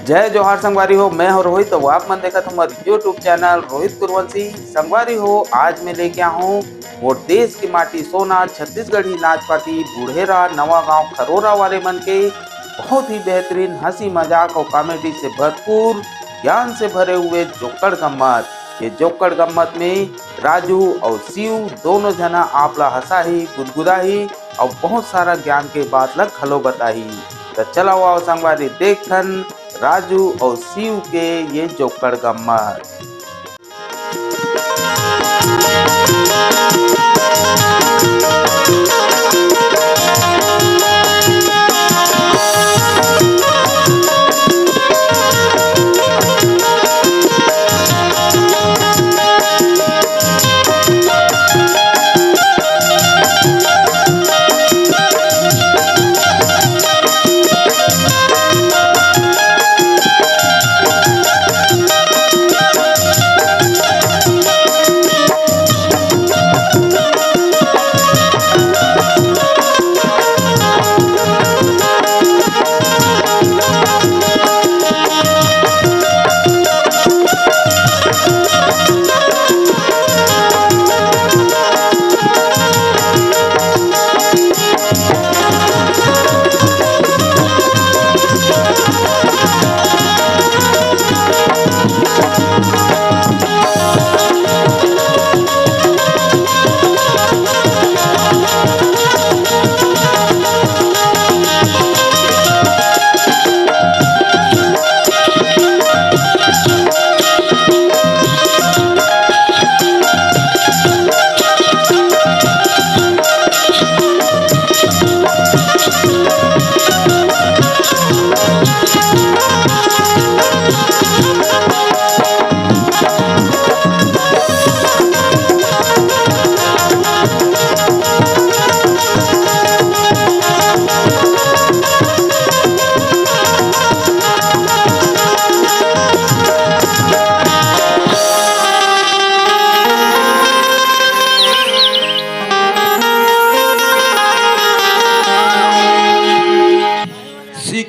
जय जोहार संगवारी हो, मैं हूँ रोहित। तो आप मन देखा तुम्हारे यूट्यूब चैनल रोहित कुरवंशी। संगवारी हो, आज मैं लेके आया हूँ वो देश की माटी सोना छत्तीसगढ़ी नाच पार्टी बुढ़ेरा नवा गांव खरोरा वाले मन के बहुत ही बेहतरीन हंसी मजाक और कॉमेडी से भरपूर ज्ञान से भरे हुए जोकड़ गम्मत। ये जोकड़ गम्मत में राजू और शिव दोनों जना आपला हंसा ही गुदगुदा ही और बहुत सारा ज्ञान के बात लग खलो बताही। तो चला हुआ संगवारी देखन राजू और शिव के ये जोकड़ गम्मत।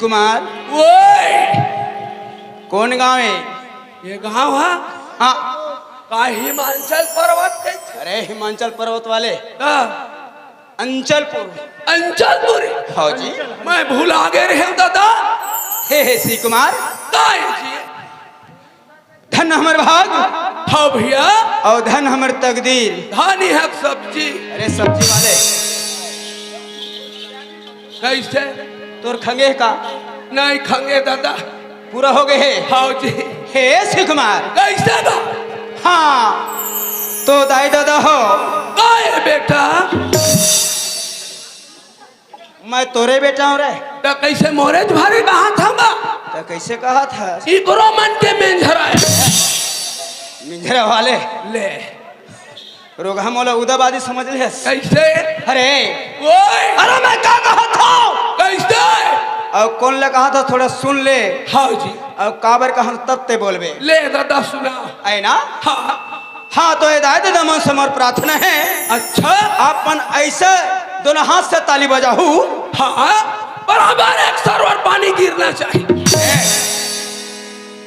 कुमार कौन गांव है? ये गांव है हाँ का हिमाचल पर्वत के। अरे हिमाचल पर्वत वाले अंचलपुर। अंचलपुर हाँ जी, मैं भूला गए रहे दादा। हे सी कुमार, जी धन हमर भाग। हाँ भैया, और धन हमर तकदीर। धानी है सब्जी। अरे सब्जी वाले कैसे तोर खंगे का नहीं खंगे दादा, पूरा हो गए है। हाँ जी। हे सी कुमार कैसे दा? हाँ तो दाई दादा हो काय बेटा? मैं तोरे बेटा हूँ रे। तो कैसे मोरे तुम्हारे कहा था? तो कैसे कहा था? इकरो मन के मेंझरा मिंजरा वाले ले रोगा मोला उदाबादी समझ ले। कैसे? अरे ओए अरे मैं क्या कहा था? कैसे? और कौन ले कहा था थोड़ा सुन ले। हाँ जी। और काबर कहा तब ते बोलबे। ले दादा सुना। है ना? हाँ हाँ तो हिदायत दमन समर प्रार्थना है। अच्छा अपन ऐसे दोनों हाथ से ताली बजाहू। हाँ बराबर एक सरोवर पानी गिरना चाहिए।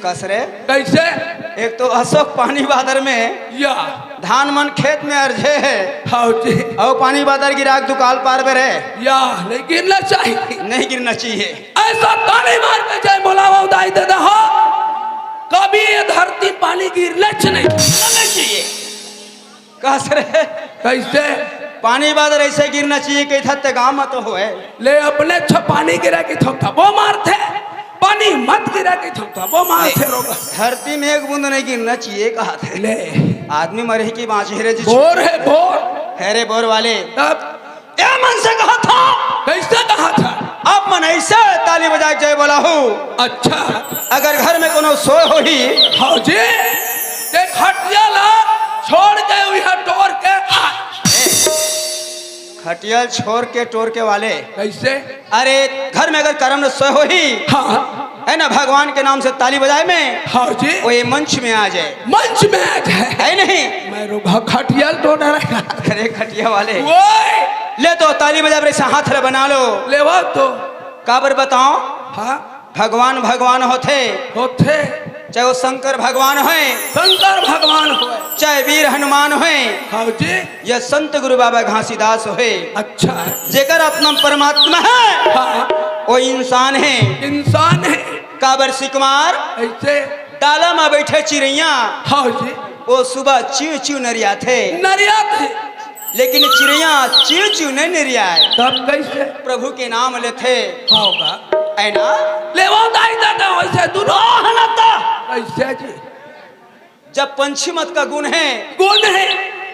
कसरे कैसे? एक तो अशोक पानी बादर में या धान मन खेत में अर्झे है। हाँ जी। और पानी बादर गिरा दुकाल पार पे रहे या नहीं गिरना चाहिए। नहीं गिरना चाहिए। ऐसा ताली मार के जय बोलावा उदाई दे हो। कभी ये धरती पानी गिरना चाहिए। कसरे कैसे? पानी बादर ऐसे गिरना चाहिए कि थत्ते गाँव मत हो ले अपने पानी गिरा के थोड़ा वो मारते पानी मत गिरा के थोड़ा वो मारते रोगा। धरती में एक बूंद नहीं गिरना चाहिए कहा थे। ले आदमी मरे की बाँची रे। बोर है बोर। हैरे बोर वाले तब ए मन से कहा था। कैसे कहा था? आप मन ऐसे ताली बजा के जय बोला हूँ। अच्छा अगर घर में कोनो सोए हो ही। हाँ जी। देख हटिया ला छोड़ के यहाँ टोर के खटियल छोड़ के टोर के वाले। कैसे? अरे घर में अगर कर्म न सोए हो ही। हाँ है ना, भगवान के नाम से ताली बजाए में हाँ जी वो ये मंच में आ जाए, मंच में आ जाए। है नहीं? मैं रुका खटिया तो डरेगा। अरे खटिया वाले वो ले तो ताली बजा रे हाथ रे बना लो। ले वो तो काबर बताओ, हाँ भगवान भगवान होते, चाहे वो शंकर भगवान होए, शंकर भगवान हो, चाहे वीर हनुमान होए, हाँ जी या संत गुरु बाबा घासीदास होए, अच्छा है। जेकर अपना परमात्मा है हाँ वो इंसान है। इंसान है काबर सिकुमार ऐसे। डाला में बैठे चिड़ैया, हाँ जी वो सुबह च्यू च्यू नरिया थे, नरिया थे, लेकिन चिड़ैया च्यू च्यू नहीं नरियाए, तब कैसे प्रभु के नाम लेते होगा? है ना। ले वो दाई दादा वैसे दोनों हलाता कैसे जी? जब पंछी मत का गुण है गुण है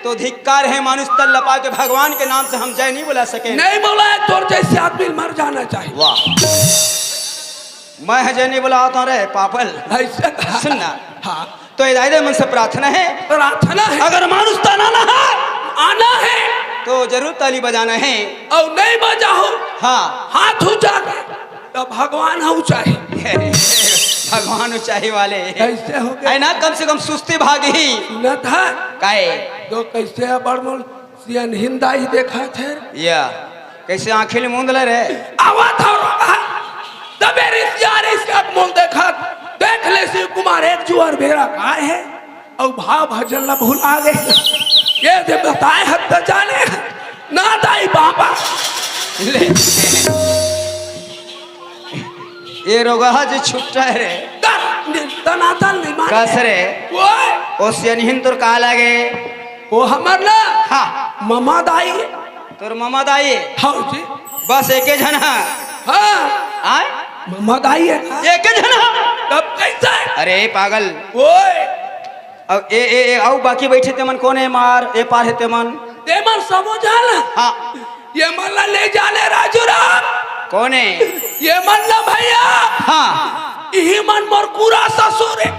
तो धिक्कार है, मानुष तल लपा के भगवान के नाम से हम जय नहीं बुला सके। नहीं बोला है तो जैसे आदमी मर जाना चाहिए। वाह, मैं जय नहीं बुलाता रे पापल। ऐसे कहा। सुनना, हाँ तो इदायत मन से प्रार्थना है, प्रार्थना है, अगर मानुष तनाना है आना है तो जरूर ताली बजाना है। और नहीं बजाओ हाँ हाथ ऊंचा कर तो भगवान हो चाहे। भगवान ऊंचाई वाले कैसे हो गया? है ना, कम से कम सुस्ती भागी ही सुना था काए तो कैसे बड़मोल सियन हिंदा ही देखा थे या कैसे आंखें मूंद ले रे। आवा था तबेरी यार इसका मुंह देखा, देख ले शिव कुमार एक जुआर बेरा काय है और भाव भजन ला भूल आ गए। ये दे बताए हद तो जाने ना दाई बाबा ले ये रोगा जी छुट्टा है रे तनातन नहीं मान कस रे वो ओसियन हिंद तुर कहा लगे वो हमर ना हाँ ममा दाई तुर ममा दाई हाँ जी बस एके जन है। हाँ आय ममा दाई है एके जन है। तब कैसे अरे पागल, ओए अब ए आओ बाकी बैठे ते मन कौन है मार ए पार है ते मन ते मन समझाल। हाँ ये मन ला ले जाले राजू राम कौन है ये मन ला भैया हाँ यही मन मोर पूरा ससुर है।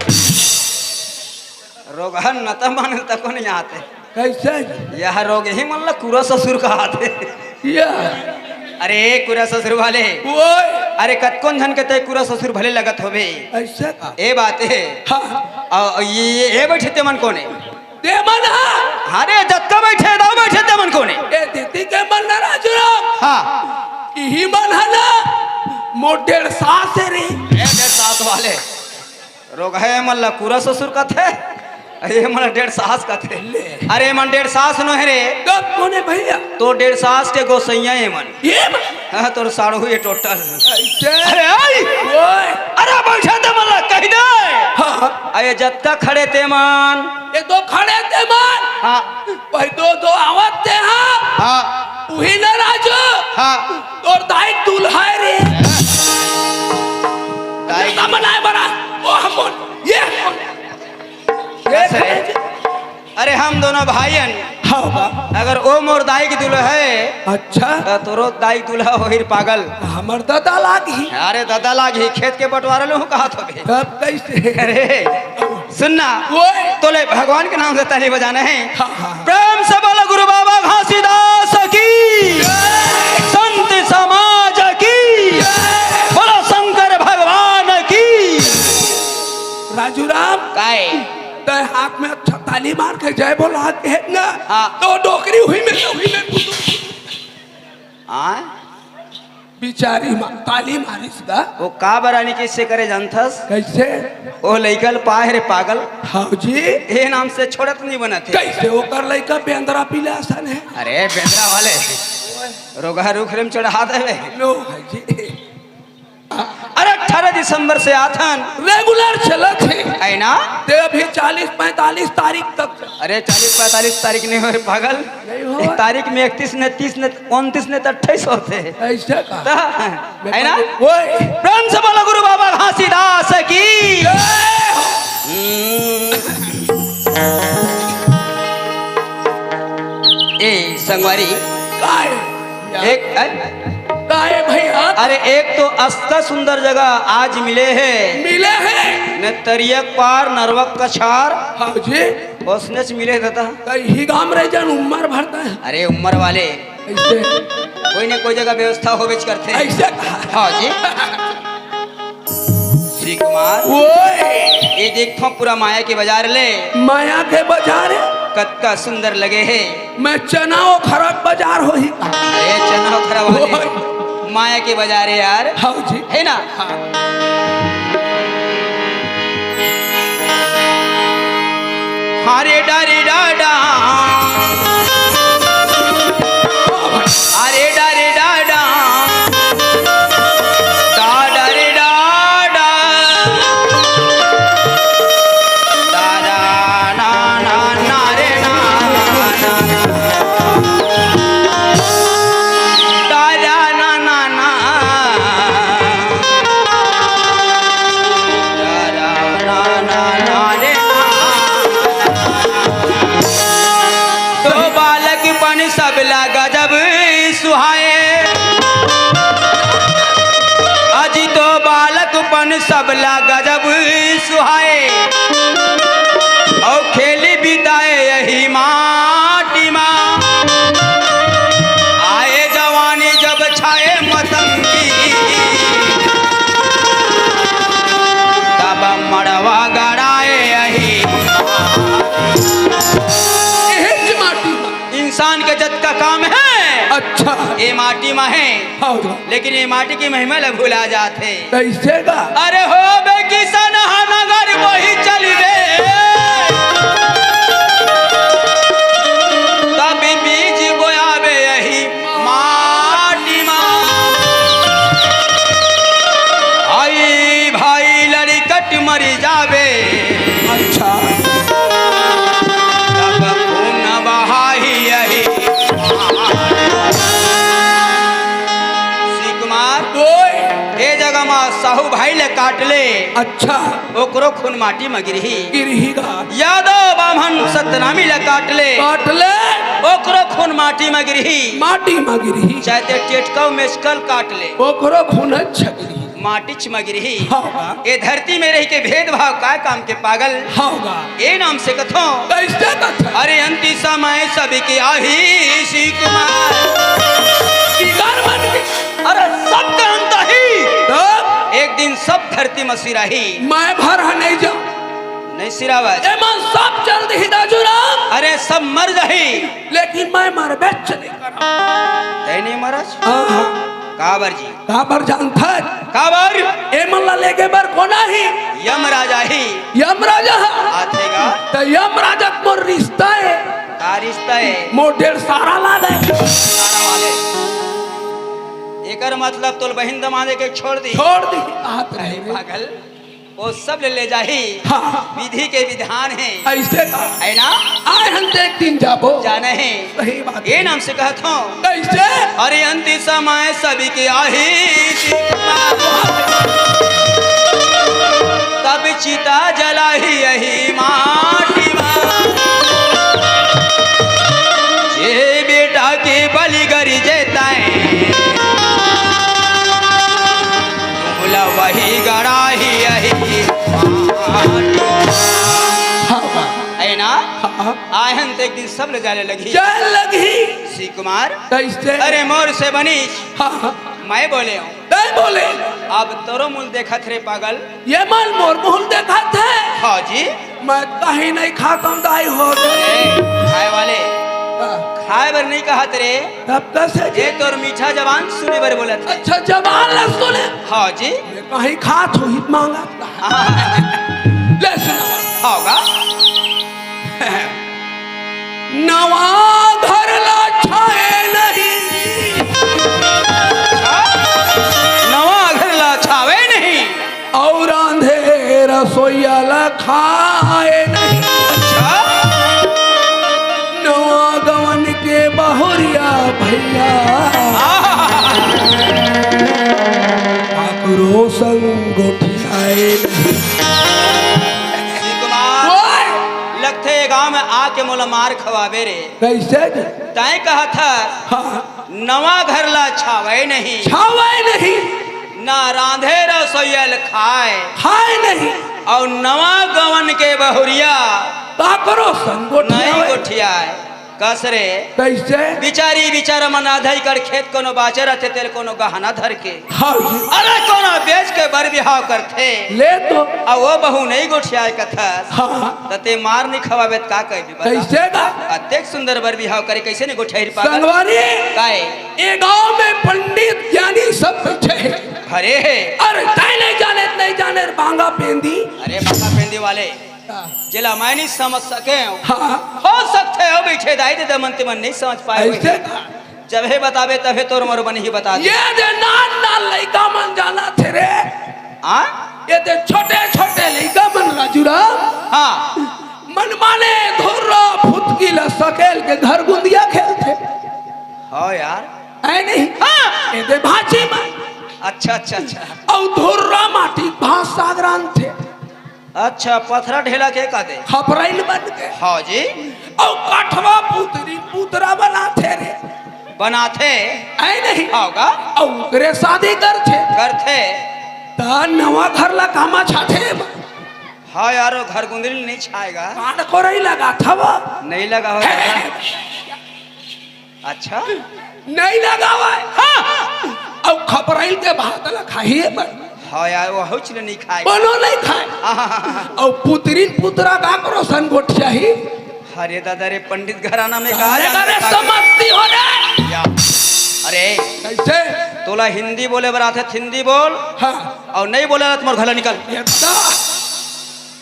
रोगहन न त मन त को नहीं आते कैसे यह रोग ही मन ला कुरा ससुर का आते। या अरे कुरा ससुर वाले ओए अरे कतकोन धन के ते कुरा ससुर भले लगत होबे ऐसे का ए बात है। हाँ और ये बैठे ते मन कोने ते मन हा अरे जत्का बैठे दाव बैठे ते मन कोने ए दीदी के मन ना राजू राम हाँ यही मन है ना मोटेर सास रे ए डेढ़ सास वाले रोग है मन ला कुरा ससुर का थे, अरे मन डेढ़ सास का थे। अरे मन डेढ़ सास नो है रे कब कोने भैया तो डेढ़ सास के गोसैया है मन। ये मन हाँ तोर साड़ू हुए टोटल। ऐसे अरे आई ओए अरे बैठे ते मन ला कह दे हाँ अरे जत्ता खड़े ते मन ये दो खड़े थे मन हाँ भाई दो आवत थे हाँ हाँ वही ना राजू हाँ और दाई दूल्हा रे दाई बनाए बना वो हम ये कैसे रे? अरे हम दोनों भाईयन हाँ अगर ओ मोर दाई की दूल्हा है अच्छा तो तोरो दाई दूल्हा हो ही पागल। हमर दादा लागी अरे दादा लागी खेत के बंटवारा लो कहा तो बे। तब कैसे अरे सुनना ओए तो ले भगवान के नाम से ताली बजाना है। हाँ, हाँ। प्रेम से बोलो गुरु बाबा घासीदास की, संत समाज की, बोलो शंकर भगवान की। राजू राम काय ते हाथ में अच्छा ताली मार के जय बोला के है ना हाँ। तो डोकरी हुई में आ बिचारी ताली मारिस दा वो का बरानी किससे करे जानथस कैसे ओ लइकल पाए रे पागल हाँ जी ए नाम से छोड़त नहीं बनत है। कैसे ओकर लइका बेंद्रा पीले आसन है अरे बेंद्रा वाले रोगा रुख रेम चढ़ा देवे नो है जी अरे 18 दिसंबर से आथन रेगुलर चलत है है ना ते अभी 40-45 तारीख तक अरे 40-45 तारीख नहीं हो रे पागल नहीं हो। एक तारीख में 31 ने 30 ने 29 ने 28 होते हैं ऐसे का ता, है ना ओए प्रेम से बोलो गुरु बाबा घासीदास की। ए संगवारी काय काय भैया अरे एक तो अस्ता सुंदर जगह आज मिले हैं मिले हैं न तरियक पार नरवक कछार हाँ जी उसने से मिले था कहीं गांव रह जान उम्र भरता है अरे उम्र वाले ऐसे कोई न कोई जगह व्यवस्था हो बेच करते हैं। ऐसे कहा हाँ जी श्री कुमार ओए ये देखो पूरा माया के बाजार ले माया के बाजार है। कत्का सुंदर लगे है। मैं चनाओ खराब बाजार हो ही अरे चना खराब हो माया के बाजार है यार। हाँ जी है ना। हरे डारे डाडा अरे डारे डाडा डाडा रे डाडा डाडा ना ना ना रे ना डाडा ना ना ना डाडा ना ना ना रे तो बालकपन सब लगा जब सुहाए अजी तो बालकपन सब लगा जब सुहाए और खेली बिताए यही माटी माँ आए जवानी जब छाए मतंगी तब मड़वा गड़ाए यही माटी। इंसान के जद का काम है अच्छा ये माटी में है हाँ लेकिन ये माटी की महिमा ल भुला जाते। कैसे का अरे हो बे किसान नगर वही चलिए तभी बीज बोयाबे यही माटी माँ आई भाई लड़कट मरी जावे अच्छा तब खून बहाई यही श्री कुमार ओए ए जगह माँ साहू भाई ले काट ले अच्छा ओकरो खून माटी में गिरही गिरहीगा यादव बामन सतनामी ले काट ले काट ले ओकरो खून माटी में गिरही माटी में गिरही चाहते टेटका मेस्कल काट ले ओकरो खून छगिरही माटी में गिरही होगा ये धरती में रह के भेदभाव का काम के पागल होगा ये नाम से कथो कैसे कथा अरे अंति समय सभी की आही श्री कुमार की गार बन के अरे सब का अंत ही तब एक दिन सब धरती में सिराही मैं भर नहीं जाऊं नहीं सिरावत ए मन सब जल्द ही दाजुराम अरे सब मर जाही लेकिन मैं मर बेच नहीं करा तय नहीं मरज हां काबर जी काबर जानता है काबर ए मन ला लेके बर कोना ही यम राजा ही यमराजा आथेगा तो यमराजा मोर रिश्ता है का रिश्ता है मोर ढेर सारा ला दे सारा वाले एकर मतलब तोल बहिन दमादे के छोड़ दी छोड़ दी हाथ अरे रहे पागल वो सब ले जाही हाँ विधि के विधान है ऐसे का है ना आए हम तो एक दिन जाबो जाने है सही बात ये नाम से कहता हूँ कैसे अरे अंतिम समय सभी के आही तब चिता जलाही यही माटी जे बेटा के बलि गरी जेता वही गड़ाही यही है ना। आहन तो एक दिन सब ले जाने लगी क्या लगी श्री कुमार कैसे अरे मोर से बनी हाँ मैं बोले हूँ नहीं बोले अब तोरो मूल देखा थे पागल ये मन मोर मुहल देखा थे हाँ जी मैं कहीं नहीं खाता हूँ दाई हो गए खाए वाले खाए बर नहीं कहा तेरे तब कैसे ये तोर मीठा जवान सुने बर बोला था। अच्छा जवान ल सुने हाँ जी ये कहीं खात हो ही मांगा ले सुना होगा नवा घर ला छाए नहीं नवा घर ला छावे नहीं और अंधेर रसोईया ला खाए नहीं अच्छा नवा गवन के बहुरिया भैया ठाकुरो संग गोठियाए नहीं श्री कुमार लगते गांव में आके मोला मार खवावे रे कैसे तय कहा था हाँ नवा घर ला छावे नहीं छावे नहीं ना रांधे रसोयल खाए खाए नहीं और नवा गवन के बहुरिया ठाकुरो संग नहीं गोठियाए गोठियाए कसरे कैसे? बिचारी बिचारा मन आधाई कर खेत कोनो बाचे रहते तेरे कोनो गहना धर के हाँ जी। अरे कोनो बेच के बर बिहाव करते ले तो आ वो बहू नहीं गोठिया कथस हाँ तते मार नहीं खवाबे का कहबी बता कैसे का? अतेक सुंदर बर बिहाव करे कैसे नहीं गोठिया पागल संगवारी काए ये गांव में पंडित ज्ञानी सब बैठे हैं। अरे अरे ताई नहीं जाने बांगा पेंदी। अरे बाका पेंदी वाले जिला मैं नहीं समझ सके हाँ हो सकते हो बैठे दाई दे मन मन नहीं समझ पाए ऐसे जब हे बतावे तबे तोर मर बन ही बता दे ये दे नान लइका मन जाना थे रे आ ये दे छोटे छोटे लइका मन राजूरा हां मन माने धुर्रा फुटकी ल सकेल के घर गुंदिया खेलते। हो यार ऐ नहीं हाँ ये दे भाची में अच्छा अच्छा अच्छा और धुर्रा माटी भास सागरान थे अच्छा पथरा ढेला के का दे खपराइल बन के हाँ जी और काठवा पुतरी पुतरा बनाते रे बनाते ऐ नहीं होगा और ओकरे शादी करते करते ता नवा घर ला कामा छाते हाँ यारो घर गुंदरी नहीं छाएगा कान को रही लगा था वो नहीं लगा हो अच्छा नहीं लगा हुआ है हाँ और खपराइल के भात ला खाइए बन हाँ यार वो हो चले नहीं खाए बनो नहीं खाए और पुतरी पुतरा का करो सन गोठिया ही अरे दादा रे पंडित घराना में कहा अरे समझती हो रे या अरे कैसे तोला हिंदी बोले बरात है हिंदी बोल हाँ और नहीं बोले ना तुम्हारे घर निकल ये तो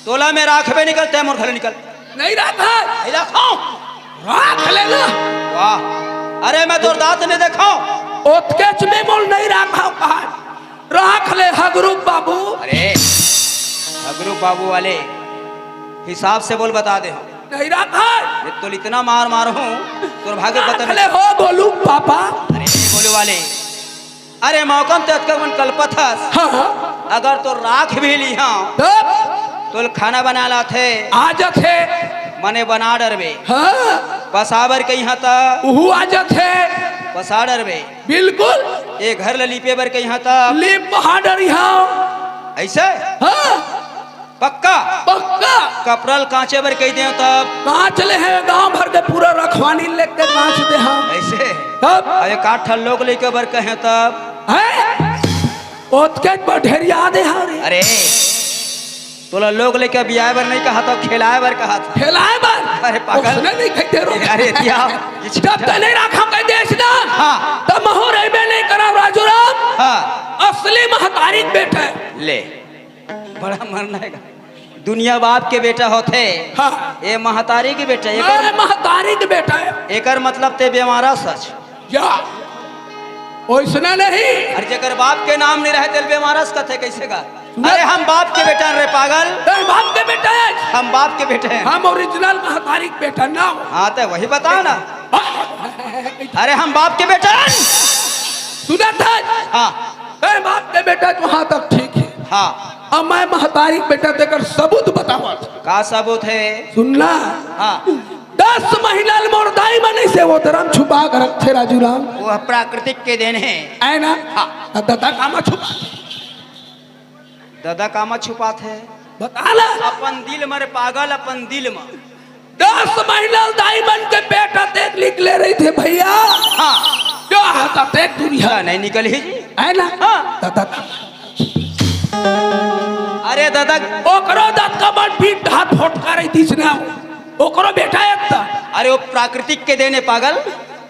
तोला में राखबे निकलते हैं मोर घर निकल नहीं रखा नहीं रखो राख लेना वाह अरे मैं तोर दांत नहीं देखो ओतकेच में बोल नहीं रखा कहा राख ले हगरू बाबू अरे हगरू बाबू वाले हिसाब से बोल बता दे नहीं रखा ये तो इतना मार मार हूँ तोर भाग्य पता ले हो बोलू पापा अरे बोले वाले अरे मौकम ते अतकवन कल्पथस हाँ अगर तो राख भी ली हाँ तब तो खाना बना ला थे आज थे मने बना डरबे हाँ पसावर कहीं था उहु आज थे पसा डरबे बिल्कुल ये घर ल लिपे बर कहीं था लिप बहादुर यहाँ ऐसे हाँ पक्का पक्का कपड़ल कांचे बर कही दे तब कहाँ चले हैं गांव भर के पूरा रखवानी लेके कांच दे हम ऐसे तब अरे काठ लोग लेके बर कहे तब है ओतके बढ़ेरिया दे रे अरे तोला लोग लेके बियाह बर नहीं कहा तो खिलाए बर कहा था खिलाए बार अरे पागल उसने नहीं कहते रो अरे दिया जब तक नहीं रखा कह देश ना हाँ तब महू रहबे नहीं करा राजूराम हाँ असली महतारी बेटा ले बड़ा मरना है दुनिया बाप के बेटा होते हाँ ये महतारी के बेटा अरे महतारी के बेटा है एकर मतलब ते बेमारा सच या ओइसने नहीं अरे जेकर बाप के नाम नहीं रहे तेल बेमारा कथे कैसे का अरे हम बाप के बेटा रे पागल तेरे बाप के बेटा है हम बाप के बेटे हैं हम ओरिजिनल महतारी के बेटा ना हो हाँ तो वही बताओ ना अरे हम बाप के बेटा हैं सुना था हाँ तेरे बाप के बेटा वहां तक ठीक है हाँ अब मैं महतारी के बेटा देकर सबूत बतावा का सबूत है सुनना हाँ 10 महीना मोरदाई मनी से वो धर्म छुपा कर रखे राजूराम वो प्राकृतिक के देन है है ना हाँ दादा कामा छुपा दादा कामा छुपात है बता ला अपन दिल मर पागल अपन दिल में 10 महीना दाई मन के बेटा देख लिख ले रही थे भैया हाँ क्या हाथा देख दुनिया नहीं निकल ही जी है ना हाँ दादा अरे दादा ओकरो दांत का बड़ पीठ हाथ फटका रही थी ना ओकरो बेटा है था अरे वो प्राकृतिक के देने पागल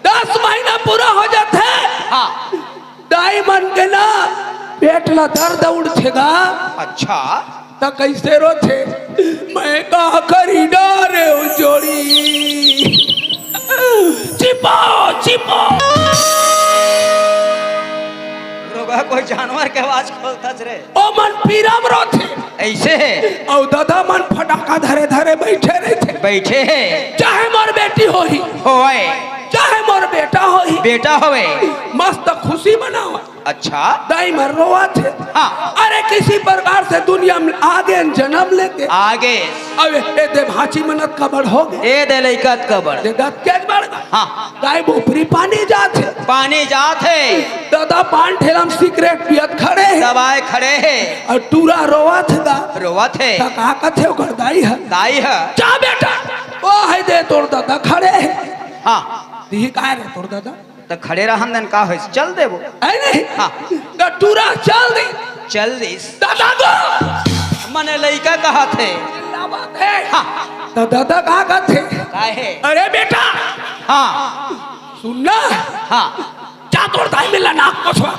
10 महीना पूरा हो जाते हाँ दाई मन के ना पेट ला दर्द उठेगा अच्छा तो कैसे रोते मैं का करी डारे जोड़ी चिपाओ चिपाओ रोगा कोई जानवर के आवाज खोलता रे ओ मन पीराम रोते ऐसे है और दादा मन फटाका धरे धरे बैठे रहते बैठे है चाहे मोर बेटी होई होए चाहे मोर बेटा होई बेटा होए मस्त खुशी मनाओ अच्छा दाई मर रोआ थे हाँ अरे किसी प्रकार से दुनिया में आगे जन्म लेके आगे अब ए दे भाची मनत का बढ़ हो गए ए दे लइकत कबर दे दत के बढ़ गए हाँ गाय बोपरी पानी जाते पानी जात है दादा पान ठेलम सिगरेट पियत खड़े है दबाए खड़े है और टूरा रोआ थे दा रोवत है का कथे ओकर दाई है दाई है जा बेटा ओ है दे तोर दादा खड़े है हाँ दी काय रे तोर दादा तो खड़े रहन देन का होइस चल देबो है नहीं हाँ तो टूरा चल दे चल दिस दादा को मने लइका कहा थे क्या बात है हाँ तो दादा कहाँ का थे काहे अरे बेटा हाँ सुनना हाँ जा तोड़ दाई मिला नाक को छुआ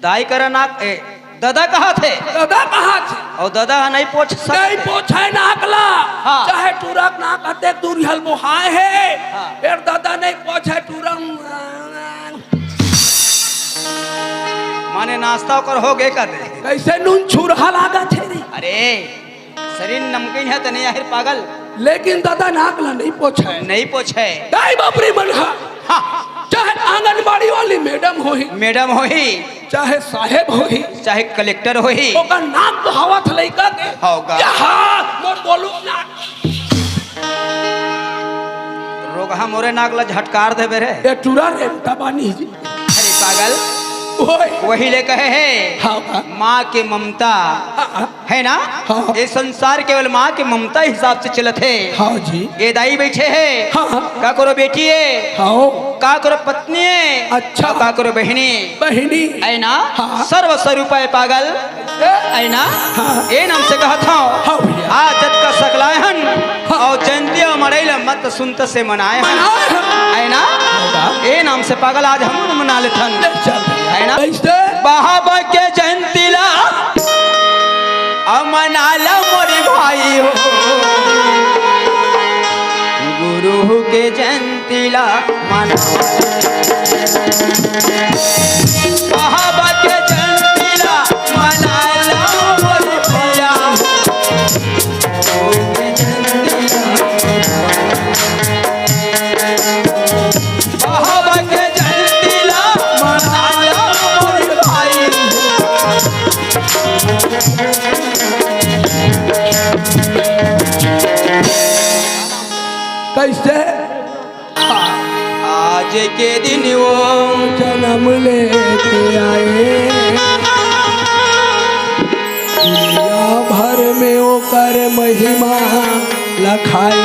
दाई करा नाक ए दादा कहा थे दादा कहाँ थे और दादा नहीं पूछ नहीं सकते पोछाए नाकला हाँ। चाहे टूरक नाक हते दूर हल मोहाए है हाँ। फिर दादा नहीं पोछाए टूरक माने नाश्ता कर हो गए कर दे कैसे नून छुरहा लागा थे रे अरे शरीर नमकीन है तो नहीं आखिर पागल लेकिन दादा नाकला नहीं पोछाए नहीं पूछे दाई बापरी मनहा हाँ चाहे आंगनबाड़ी वाली मैडम होही मैडम होही चाहे साहेब होही चाहे कलेक्टर होही ओकर नाक तो हवा थ लइका के होगा जहां मोर बोलू ना रोगहा मोरे नागला झटकार देबे रे ये टूरा रे तबानी जी अरे पागल ओए वही ले कहे है हाँ माँ के ममता है ना हाँ। ये संसार केवल माँ के ममता हिसाब से चलत है हाँ जी ये दाई बैठे है हाँ का करो बेटी है हाँ का करो पत्नी है अच्छा। और का करो बहनी बहिनी है ना हाँ। सर्व स्वरूप है पागल है ना हाँ। ये नाम से कहत हूँ हाँ भैया आज जत का सकलायहन और जयंती और मरैला मत सुनत से मनाए है ना ये नाम से पागल आज हम मना लेथन है ना कैसे बाबा के जयंतीला मनाला मोरे भाई हो गुरु के जयंतीला मना बाबा के जयंतीला मनाला मोरे भैया गुरु के जयंतीला बाबा के जयंतीला मनाला मोरे भाई कैसे आज के दिन वो जन्म लेके आए दुनिया भर में वो कर महिमा लखाए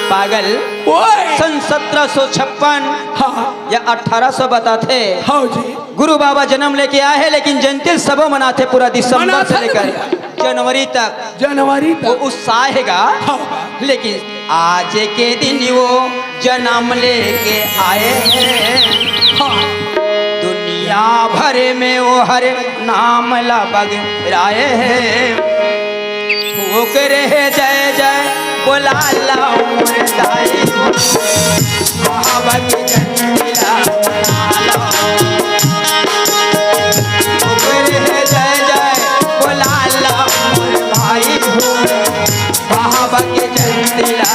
पागल ओए सन 1756 हाँ या 1800 बताते हाँ जी गुरु बाबा जन्म लेके आए हैं लेकिन जयंती सब मनाते पूरा दिसंबर मनाते से लेकर हैं। जनवरी तक जनवरी वो तक उत्साह हैगा हाँ लेकिन आज के दिन वो जन्म लेके आए हैं हाँ दुनिया भर में वो हर नाम बगराए हैं वो करे जय जय बोला दाई बाबा की जंजीला वो करे जय जय बोला भाई बाबा की जंजीला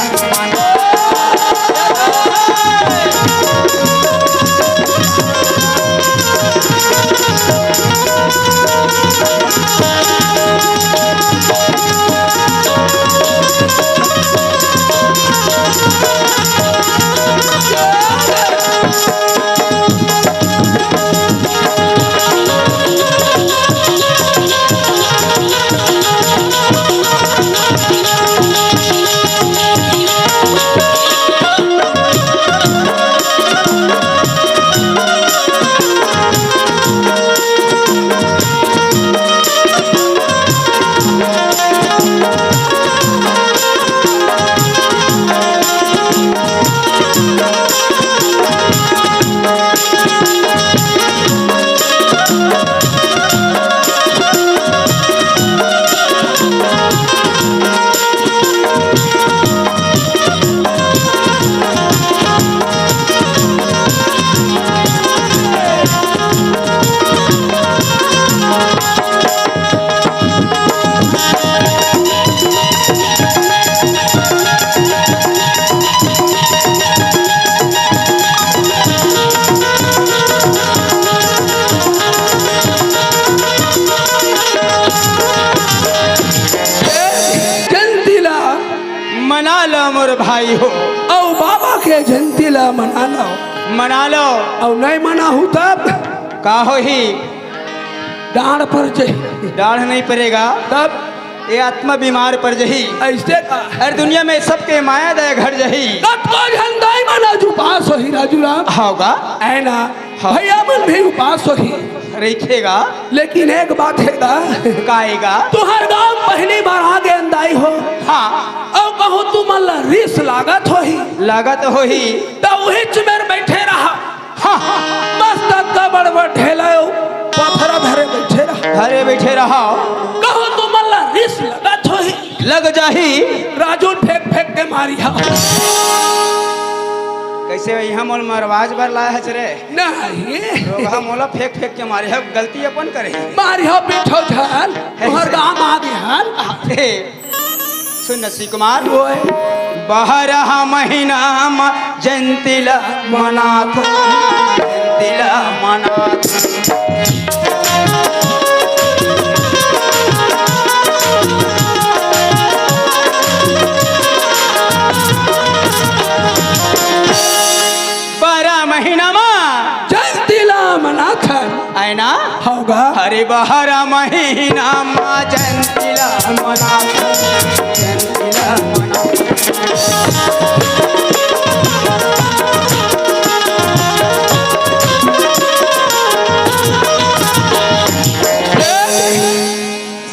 मोर भाई हो और बाबा के जयंतीला मना लो और नहीं मना हूँ तब का हो ही डांड पर डाढ़ नहीं पड़ेगा तब ये आत्मा बीमार पर जही। ऐसे का अरे दुनिया में सबके माया दया घर जही। तब तो झंडाई मना जो पास होही राजू राम होगा है ना। हाँ। भैया मन भी उपास होही, रखेगा लेकिन एक बात हैगा काएगा तुहर गांव पहली बार आगे अंदाई हो। हाँ और कहूँ तू मन रिस लागत होही लागत हो ही। तो वही चमेर बैठे रहा। हाँ मस्त बड़ ढेलायो पत्थरा धरे बैठे रहा। घरे बैठे रहा कहूँ तू मन रिस लागत होही लग जाही। राजू फेंक फेंक के मारिया। कैसे यहाँ मोल मरवाज बर लाया है रे। नहीं रोगा मोला फेंक फेंक के मारे है, गलती अपन करे। मारिया पीछो झल तुहर गांव आगे हल। हे, सुन नसी कुमार ओए बारह महीना जंतिला मनाथ जंतिला मनाथ। बारह महीना में जंतिला मनाथन आए ना होगा। अरे बारह महीना में जंतिला मनाथ जंतिला मनाथ।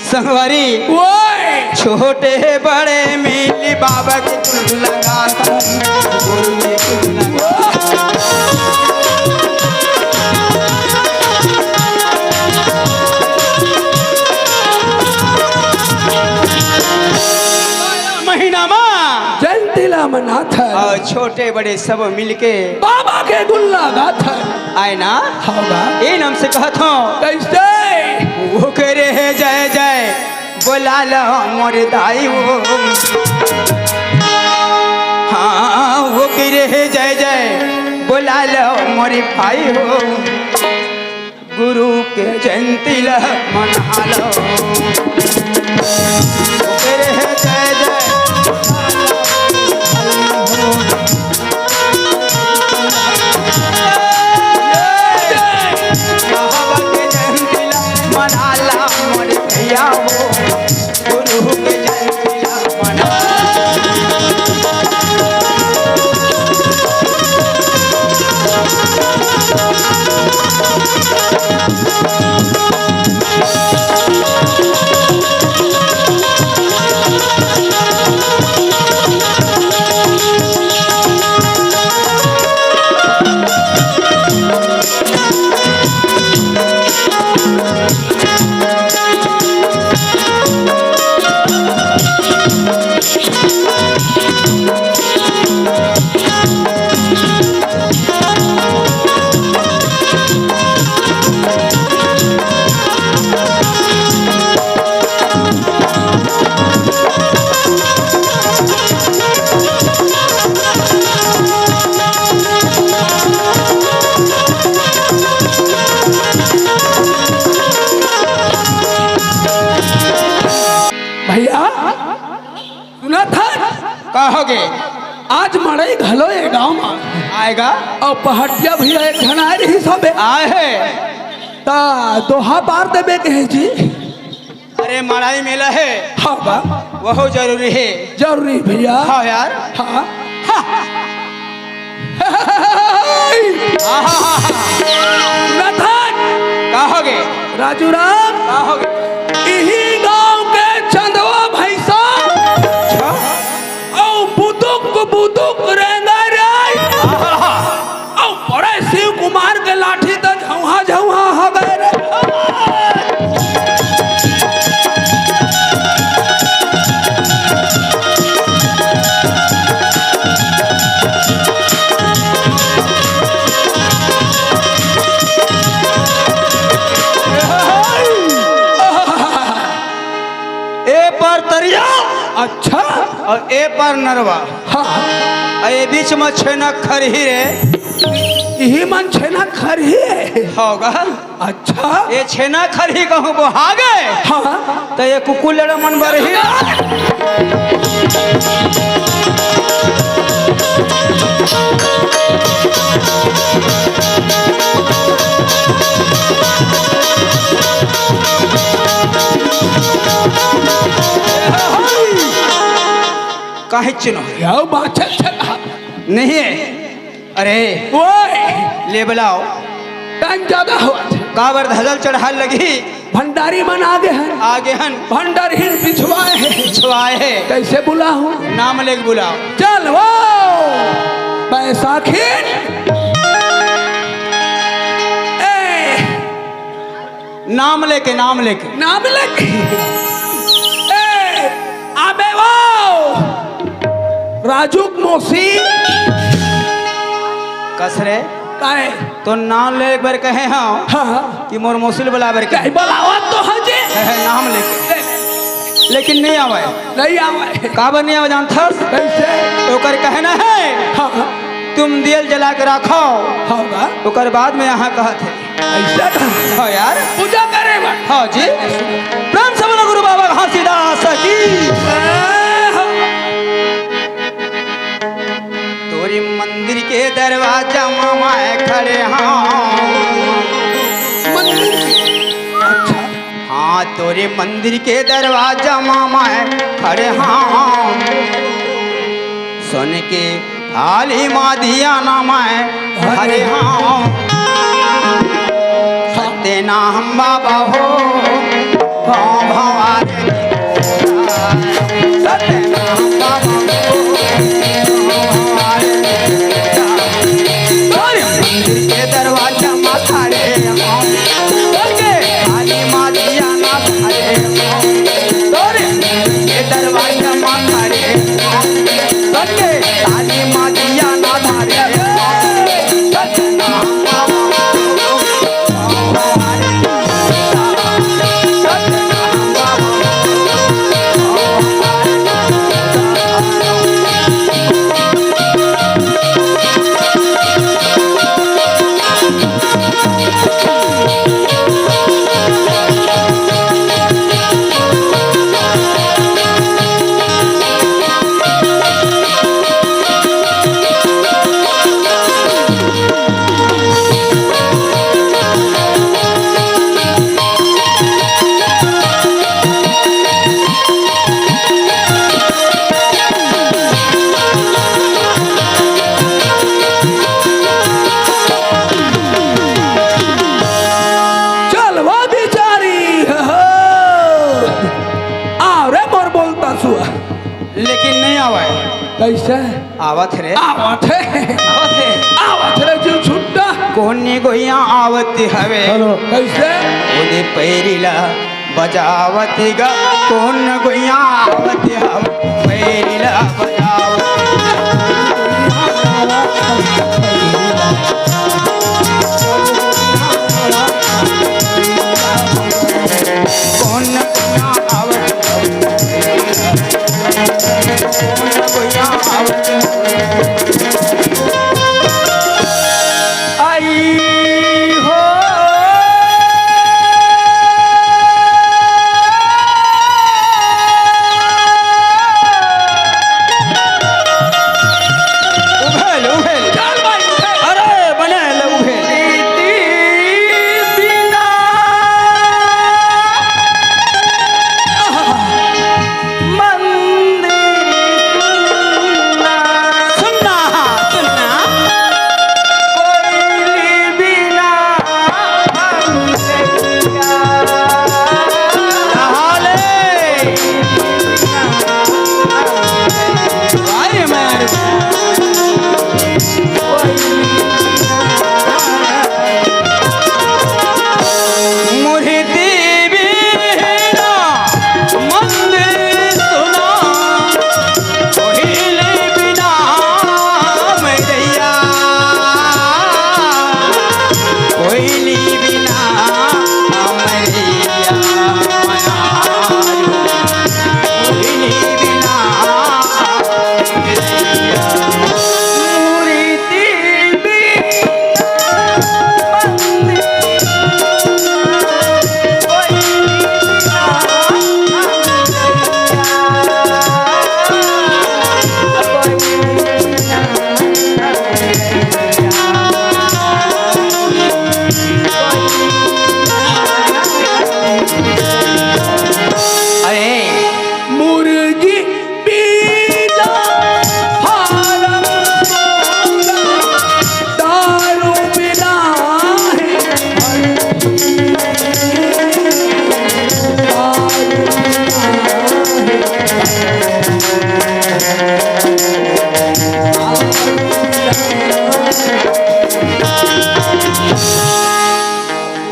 संगवारी ओए छोटे बड़े मिली बाबा के गुण लगाता गुरु के गुण लगाता। महीना में जंतिला मनाथन और छोटे बड़े सब मिलके बाबा के गुल्ला गाथन आए ना होगा। ये नाम से कहत हूँ कैसे वो करे है जय जय बोला लो मोर दाई वो। हाँ वो करे है जय जय बोला लो मोरे भाई हो। गुरु के जयंती ल मना लो वो करे है जय जय बाबा के जयंती ल मना ला मोरे भैया हो। गुरु के जयंती ल मना भैया सुना था कहोगे आज मड़ई घलो ये गांव में आएगा और पहटिया भैया एक घन आए रही सबे आए है। ता दोहा पार देबे के है जी। अरे मड़ाई मेला है होगा वह जरूरी है। जरूरी भैया। हाँ यार हाँ सुना था कहोगे राजू राम कहोगे यही गांव के चंदवा भैसा और बुदुक रेंगा रे और बड़े शिव कुमार के लाठी तो झौहा झौहा हो गए रे। ए पर तरिया अच्छा और ए पर नरवा हाँ और ये बीच में छेना खरही रे यही मन छेना खर ही है। होगा। अच्छा ये छेना खरही कहूँ वो आ गए हाँ तो ये कुकुर लड़ा मन बरही। काहे चिन्ह यो बात है नहीं है। अरे ओए ले बुलाओ। टाइम ज्यादा हुआ काबर धजल चढ़ा लगी। भंडारी मन आगे हन भंडारी पिछवाए है छुआए है। कैसे बुलाऊं? नाम लेके बुलाओ। चल वो बैसाखी नाम लेके नाम लेके आबे वो राजुक मौसी कसरे काहे तो नाम ले एक बार कहे हाँ हाँ कि मोर मौसिल बुलावर के काहे बुलावा तो हजे है नाम लेके लेकिन नहीं आवे। नहीं आवे काबर नहीं आवे जानता कैसे? तो कर कहना है हाँ तुम दियल जला के रखो होगा तो कर बाद में यहाँ कहते ऐसा कहा हाँ यार पूजा करे बट हाँ जी प्रेम से बोलो गुरु बाबा घासीदास की। तोरी मंदिर के दरवाजा मामा खड़े हाँ अच्छा हाँ तोरे मंदिर के दरवाजा मामा खड़े हाँ सुन के थाली मादिया नाम हरे हाँ सत्य नाम बाबा हो भवारे सत्य नाम बाबा हो तोरे मंदिर के दरवाजा माथा रे हाँ थाली मादिया नाम हरे हाँ तोरे मंदिर के दरवाजा माथा रे हाँ सत्य थाली मादिया ना धारे सत्य नाम बाबा सत्य नाम बाबा चल वो बिचारी आओ रे मोर बोलता सुआ लेकिन नहीं आवा कैसे? आवत रे आवत रे जो छुट्टा कोनी गोया आवत हवे हेलो कैसे? ओदे पैरिला बजावत गा कौन गोया आवत हवे पैरिला बजावत कौन गोया आवत कौन गोया आवत आई हो उभल उभल चल भाई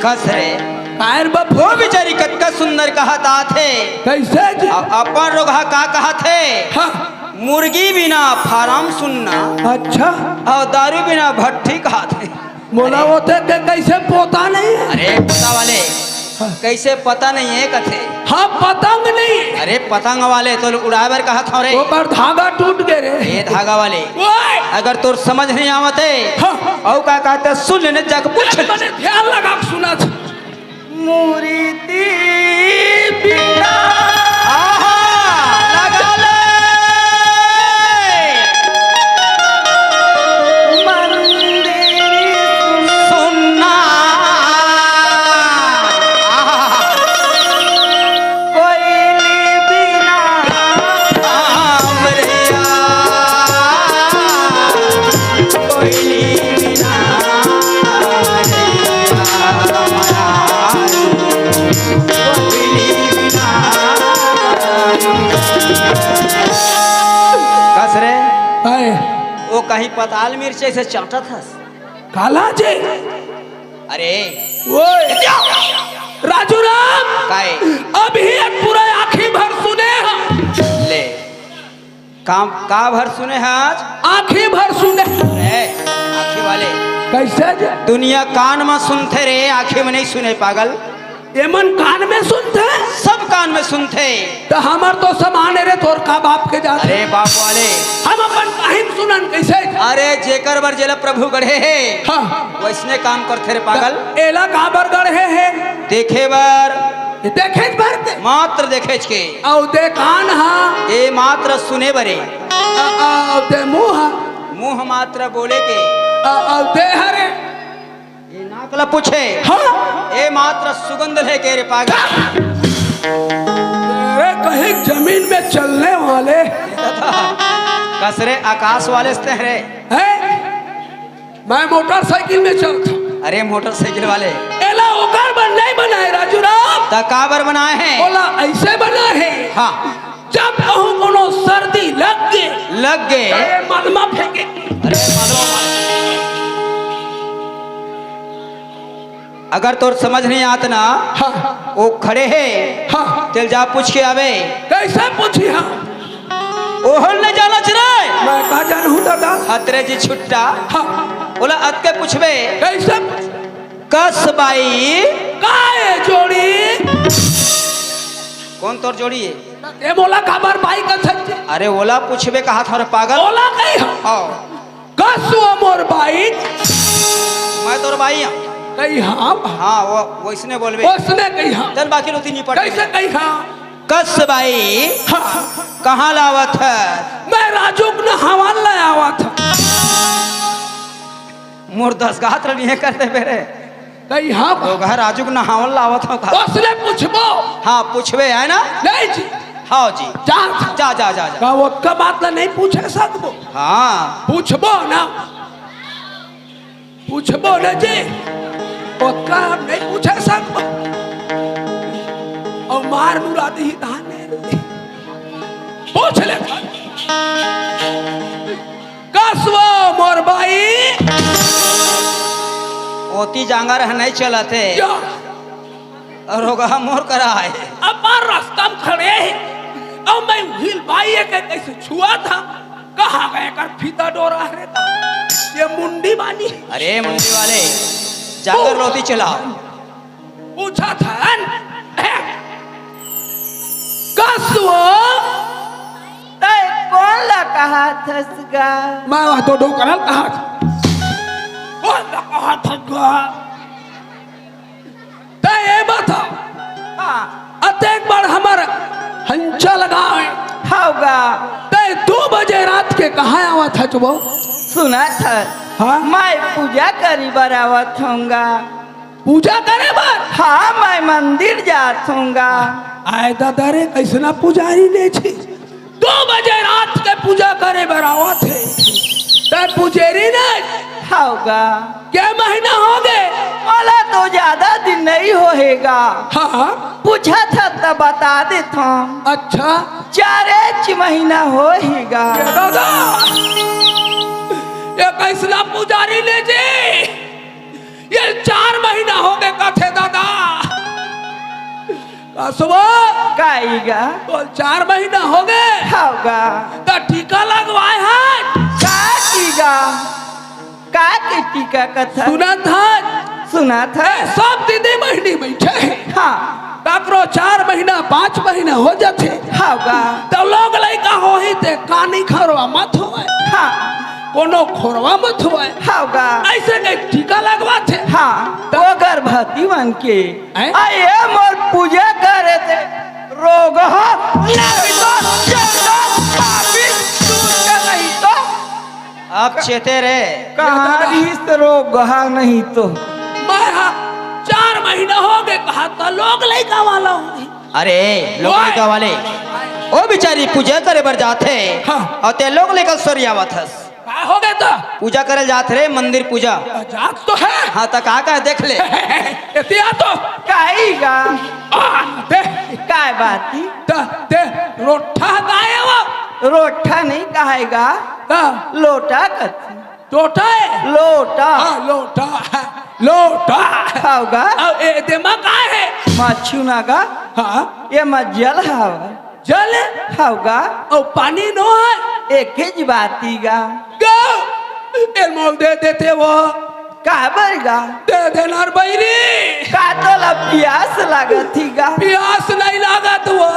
कस रे कायर वो बफो बेचारी कतका सुंदर कहत आथे कैसे जी अपन रोगा का कहत है हाँ मुर्गी बिना फार्म सुनना अच्छा और दारू बिना भट्टी कहते बोला होते के कैसे पोता नहीं है अरे पता वाले कैसे पता नहीं है कथे हाँ पतंग नहीं अरे पतंग वाले तो उड़ावर कहत हो रे ओकर धागा टूट गए रे ये धागा वाले ओए अगर तोर समझ नहीं आवत है हाँ औ का कहते सुन लेने जग पूछ मैंने ध्यान लगा के सुना था मुरीदी बिना आहा लगा ले मंदिर सुनना आहा कोयली बिना हमरिया कोयली बिना कस रे आए वो कहीं पताल मिर्चे से चाटा था काला जी अरे ओए राजू राम काय अभी एक पूरा आँखी भर सुने हम ले काम का भर सुने हैं आज आँखी भर सुने रे आंखें वाले कैसे जी दुनिया कान में सुनते रे आंखें में नहीं सुने पागल एमन कान में सुनते सब कान में सुनते तो हमार तो समान रे तोर का बाप के जाते अरे बाप वाले हम अपन काहिन सुनन कैसे अरे जेकर बर जेला प्रभु गढ़े है हाँ वैसने काम करते रे पागल एला काबर गढ़े है देखे बर देखे भर दे मात्र देखे के औ दे कान हाँ ए मात्र सुने बरे औ दे मुंह मुंह मात्र बोले के औ दे हरे ये नाकला पूछे हाँ ए मात्र सुगंध है के रे पागल अरे कहीं जमीन में चलने वाले कसरे आकाश वाले से रे हैं मैं मोटरसाइकिल में चलता अरे मोटरसाइकिल वाले एला ओकर बन नहीं बनाए राजू राम तकाबर बनाए हैं बोला ऐसे बना है हाँ जब कहूँ कोनो सर्दी लग गए लग गए अरे मलमा फेंके अरे मालूम अगर तोर समझ नहीं आत ना हाँ वो खड़े है हाँ तेल जा पूछ के आवे कैसे पूछी हाँ ओहन ले जाना चले मैं कहा जानू दादा हतरे जी छुट्टा हाँ बोला अत के पूछबे कैसे कस बाई काए जोड़ी कौन तोर जोड़ी है ये बोला काबर भाई का सच्चे अरे ओला पूछबे कहा था रे पागल बोला कहीं हाँ आओ कसुआ मोर बाइक मैं तोर भाई हूँ कहीं हाँ हाँ वो वैसने बोलबे उसने कहीं हाँ चल बाकी रोती नहीं पड़ कैसे कहीं हाँ कस बाई हाँ कहाँ लावत है मैं राजू ने हवाल लाया हुआ था मोर दस गात रही है करते मेरे कहीं हाँ तो घर राजू ना हावल लावत हो का उसने पूछबो हाँ पूछबे है ना नहीं जी हाँ जी जा जा जा जा जा का वो का बात ला नहीं पूछे सकबो हाँ पूछबो ना पूछबो ना जी उसका हम नहीं पूछे सकबो और मार मुरादी ही धाने पूछ ले कसवा मोर भाई ओती जांगा रह नहीं चलते या और होगा मोर करा है अपार रास्ता में खड़े हैं और मैं हिल भाई के कैसे छुआ था कहाँ गए कर फीता डोरा रहता ये मुंडी बानी अरे मुंडी वाले जाकर रोती चलाओ पूछा था कसवा कौन ला कहा थसगा मैं वहां तो डोकरल कहा था कौन ला कहा था गा ते ये बता अतेक बार हमार हंचा लगाए होगा ते 2 बजे रात के कहा आवा था चुबो सुना था हाँ मैं पूजा करी बरावत होऊंगा पूजा करे बार हाँ मैं मंदिर जात होऊंगा आए दादा रे कैसना पुजारी ले छी 2 बजे रात के पूजा करे बरावा थे ते पुजेरी नहीं होगा क्या महीना हो गए वाला तो ज्यादा दिन नहीं होएगा हाँ पूछा था तब बता देता अच्छा 4 महीना होएगा ये दादा ये कैसला पुजारी ले जे ये 4 महीना हो गए कथे दादा कसबो काईगा बोल 4 महीना हो गए होगा तो टीका लगवाए हैं का कीगा का के टीका कथा सुना था सब दीदी महीने बैठे हैं हाँ डॉक्टरों 4 महीना 5 महीना हो जाते होगा तो लोग लड़का हो ही ते कानी खरवा मत होए हाँ कोनो खोरवा मत होए होगा ऐसे के टीका लगवाते हाँ तो गर्भवती बन के हैं? आए मोर पूजा करे थे रोग हो नहीं तो चलो पापी दूध का नहीं तो अब चेते रे कहाँ इस रोग हा नहीं तो मैं 4 महीना हो गए कहा तो लोग लड़का वाला हो अरे लोग ओए! लेका वाले ओ बिचारी पूजा करे बर जाते हाँ। और ते लोग लेकर सरियावत हस क्या हो गए तो पूजा करे जाते रे मंदिर पूजा जात तो है हाँ तक का देख ले इतिया तो काईगा ते काय बाती ते रोठा गाए वो रोठा नहीं कहेगा का लोटा कथी टोटा है लोटा हाँ लोटा लोटा होगा अब ए दिमाग का है मछुना का हाँ ये मज्जल हवा जल होगा और पानी नो है एक ही बाती गा गो एलमोल दे देते वो का बरगा दे देना बैरी का तोला प्यास लागती गा प्यास नहीं लागत वो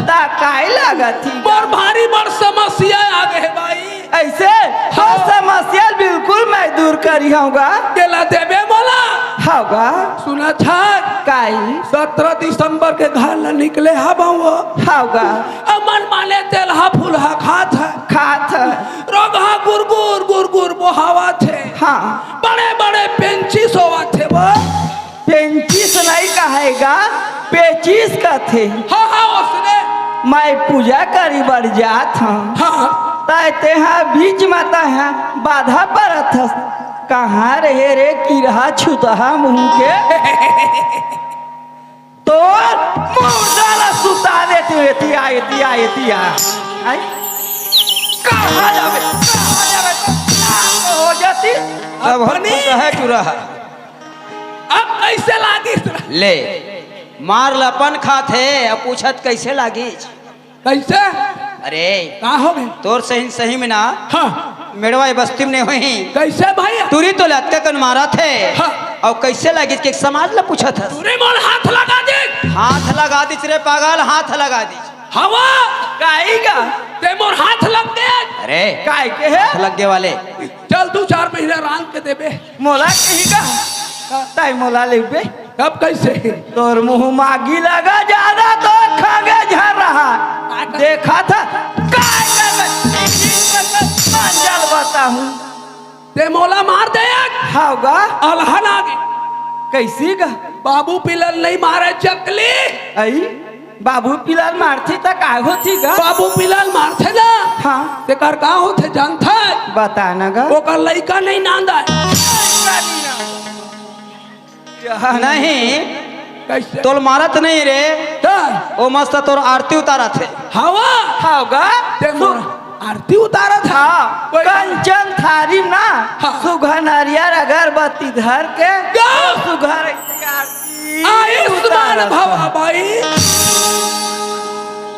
ता काय लागती बड़ भारी बड़ समस्या आ गए भाई ऐसे हाँ समस्या बिल्कुल मैं दूर करी होगा केला देवे बोला होगा सुना था काई 17 दिसंबर के घर न निकले हवा वो होगा अमन माले तेलहा फूलहा खात है खात रोगहा गुरगुर गुरगुर बोहावा थे हाँ बड़े बड़े पेंचिस होवा थे वो पेंचिस नहीं कहेगा पेचिस का थे हाँ हाँ उसने मैं पूजा करी बढ़ जात हूँ हाँ ते हाँ बीच माता है बाधा परत हस कहाँ रहे रे की रहा छुतहा मुँह के तो मुर्दाला सुता देती एतिया आई कहाँ जावे हो जाती अब अपनी है चुरा अब कैसे लागी ले मार लपन खाते अब पूछत कैसे लागी कैसे अरे कहा हो गए तोर सही सही में ना हाँ मेड़वा बस्ती में नहीं हुई कैसे भैया तुरी तो लटका कन मारा थे हाँ। और कैसे लगी कि समाज ला पूछा था पूरे मोल हाथ लगा दे हाथ लगा दी रे पागल हाथ लगा दी हवा काईगा ते मोर हाथ लग गए अरे काय के है हाथ लग गए वाले चल 2-4 महीने रांग के देबे मोला कहीगा ताई मोला लेबे कब कैसे तोर मुंह मागी लगा ज्यादा तो खागे झर रहा देखा था काय मंजल बताऊं ते मोला मार दे होगा अलहन आगे कैसी गा बाबू पिलल नहीं मारे चकली आई बाबू पिलाल मारती था काय होती गा बाबू पिलल मारथे ना हाँ ते कर का होथे जानथा बताना गा वो कर लइका नहीं नांदा नहीं कैसे तोल मारत नहीं रे ता ओ मस्त तोर आरती उतारा थे हवा होगा ते मोर आरती उतारा था हाँ कंचन थारी ना हाँ। सुघर नारियर अगरबत्ती धर के गा। सुघर आयुष्मान भवा भाई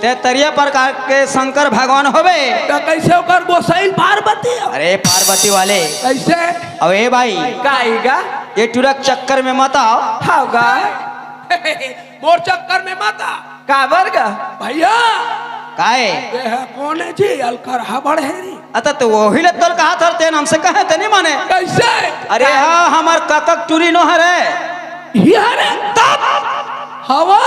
ते तरिया प्रकार के शंकर भगवान होवे तो कैसे ओकर गोसाइन पार्वती अरे पार्वती वाले कैसे अबे भाई गाएगा ये टुरक चक्कर में मत आओ होगा मोर चक्कर में माता काबर गा भैया काहे ये है कौन है जी अलकर हबड़ है री अतः तो वही ले तोल कहा था तेन हमसे कहे ते नहीं माने कैसे अरे हाँ हमार काकक टूरी नो हरे यार तब हवा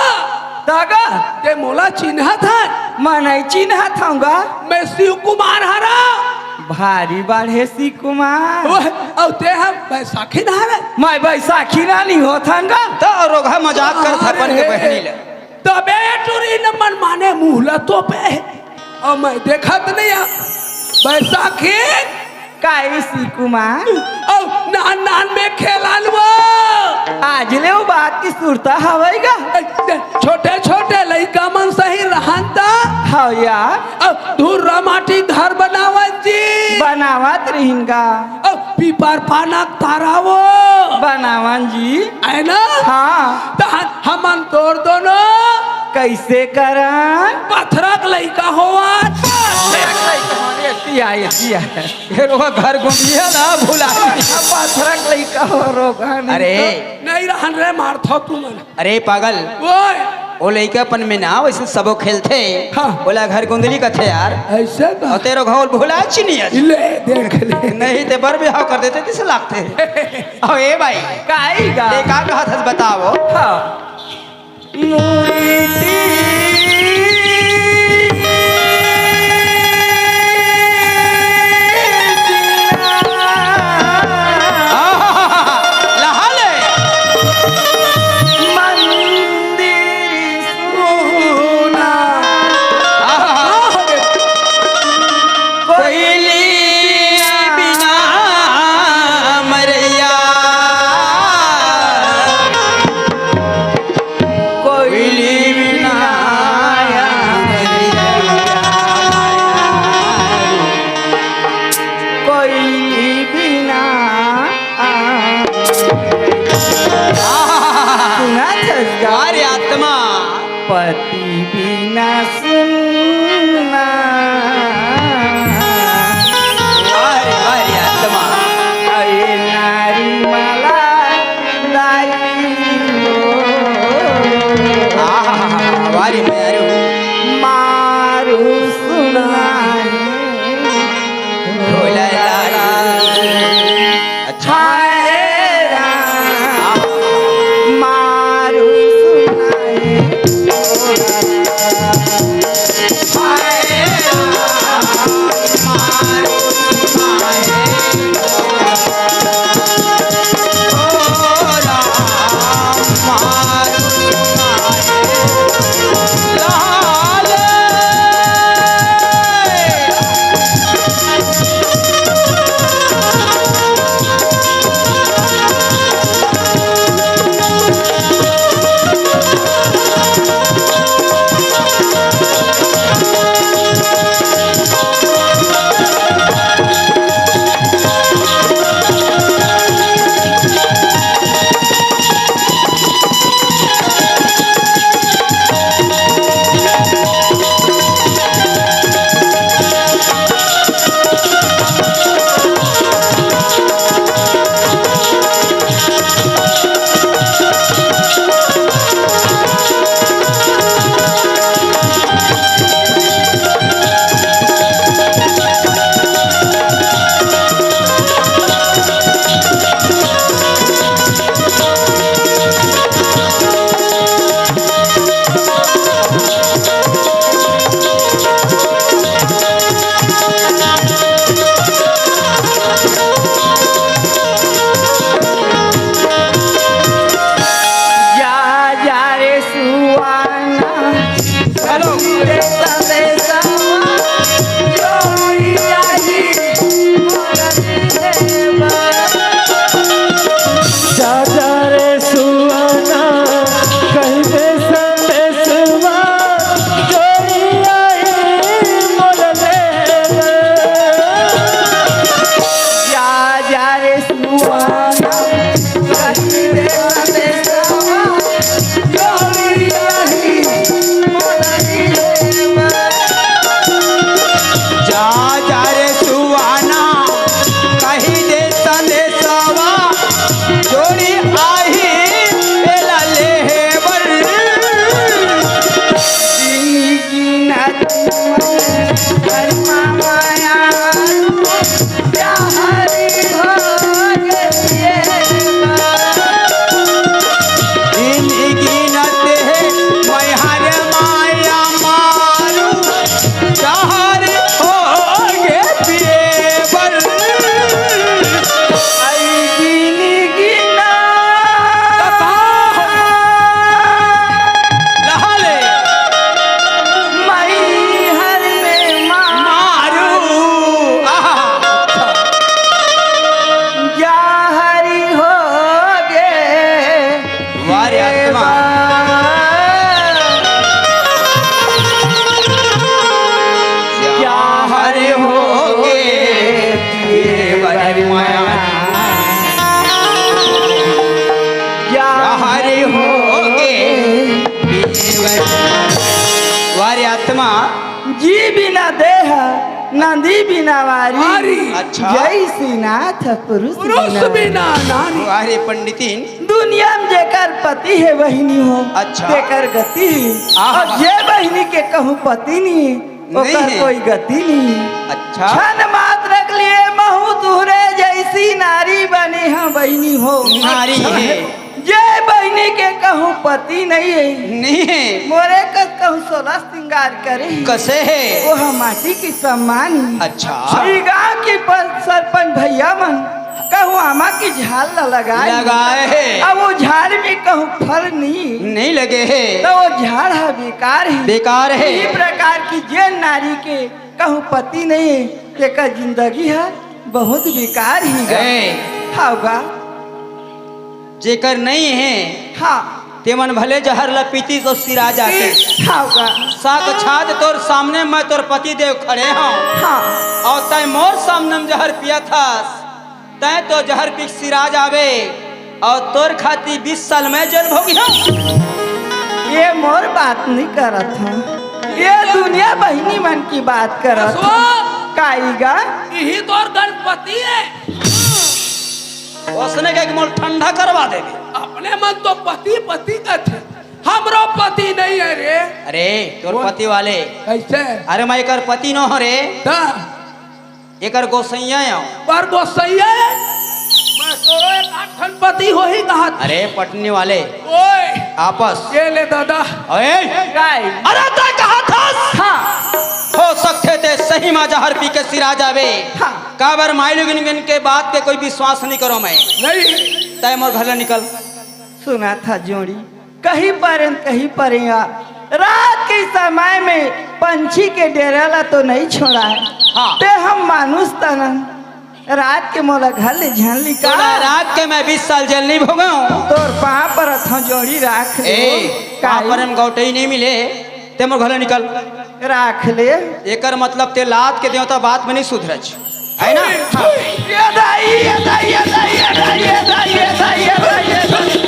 दागा ते मोला चिन्हा था मैं नहीं चिन्हा थाऊंगा मैं शिव कुमार हरा भारी बाढ़े सी कुमार और ते हम बैसाखी ना है मैं बैसाखी रानी हो थांगा तो रोग मजाक कर था अपन के बहनी ले तबे टूरी न मन माने मुहला तो पे और मैं देखा तो नहीं बैसाखी काई सी कुमार और नान नान में खेला वो आज ले वो बात की सुरता हवेगा। छोटे छोटे लइका मन सही रहता हाँ या अब धुर्रा माटी घर बनावत जी बनावत रहिनगा अब पीपर पाना तारावो बनावन जी है ना। हाँ तहन हमन तोड़ दोनों कैसे करन पत्थरक लइका होवा घर घूमिए ना भूला पत्थरक लइका हो रोगन। अरे नहीं रहन रे मारथो तू मन। अरे पागल ओए वो लइकापन में ना वैसे सबो खेलते हाँ। बोला घर गुंदली कथे यार ऐसे और तेरो घोल भूला चिनिया ले देख ले नहीं ते बर बिहाव कर देते किसे लागते ओ ए भाई काईगा ले का कहा था बताओ। हाँ पति बिना सुनना वारे वारे आत्मा अरे नारी माला दाई वारे मारू मारू सुनाई भोला लाला अच्छा मारू सुनाई नंदी बिना वारी वारी। अच्छा। जैसी नाथ पुरुष पुरुष बिना बिना नारी। अरे पंडितिन दुनिया में जेकर पति है बहिनी हो अच्छा। जेकर गति आहा। और जे बहिनी के कहूँ पति नहीं नहीं ओकर है। कोई गति नहीं। अच्छा क्षण मात्र के लिए महू तुहरे जैसी नारी बने हम बहिनी हो नारी है जे बहिनी के कहूँ पति नहीं है नहीं है मोरे का कहूँ 16 श्रृंगार करे कैसे है वो हम माटी की सम्मान अच्छा ई गाँव की सरपंच भैया मन कहूँ आमा की झाल न लगाए लगाए है अब वो झाड़ में कहूँ फल नहीं नहीं लगे है तो वो झाड़ है बेकार है बेकार है इसी प्रकार की जे नारी के कहूँ पति नहीं है तेका जिंदगी है बहुत बेकार ही गए होगा जेकर नहीं है हाँ तेमन भले जहर लपीती तो सिरा जाके होगा साक छाद तोर सामने मैं तोर पति देव खड़े हूँ हाँ और तय मोर सामने में जहर पिया था तय तो जहर पी सिरा जावे और तोर खाती 20 साल में जेल भोगी हूँ ये मोर बात नहीं करत हूँ ये दुनिया बहिनी मन की बात करत सो काईगा यही तो और गणपति है। उसने कहा कि मोर ठंडा करवा देवे अपने मन तो पति पति का थे हमरो पति नहीं है रे। अरे तोर पति वाले कैसे अरे मैं एकर पति न हो रे दा एकर गोसैया हूँ पर गोसैया मैं तोरो एक आठन पति हो ही कहा था। अरे पटनी वाले ओए आपस ये ले दादा अरे काई अरे तय कहा था हाँ हो सकते थे सही में जहर पी के सिरा जावे हाँ। काबर माइलुगिन के बात पे कोई विश्वास नहीं करो मैं नहीं तय मोर घर निकल सुना था जोड़ी कहीं पर रात के समय में पंछी के डेराला तो नहीं छोड़ा है हाँ। ते हम मानुष तनन रात के मोला घर ले झनली का तोरा रात के मैं 20 साल जेल नहीं भोगा हूँ तोर पाँव पर अथो जोड़ी राख ले कहाँ पर हम गौटे ही नहीं मिले ते मोर घर निकल राख ले एकर मतलब ते लात के देवता बात में नहीं सुधरज है ना ये दाई ये दाई ये दाई ये दाई ये दाई ये दाई ये दाई ये दाई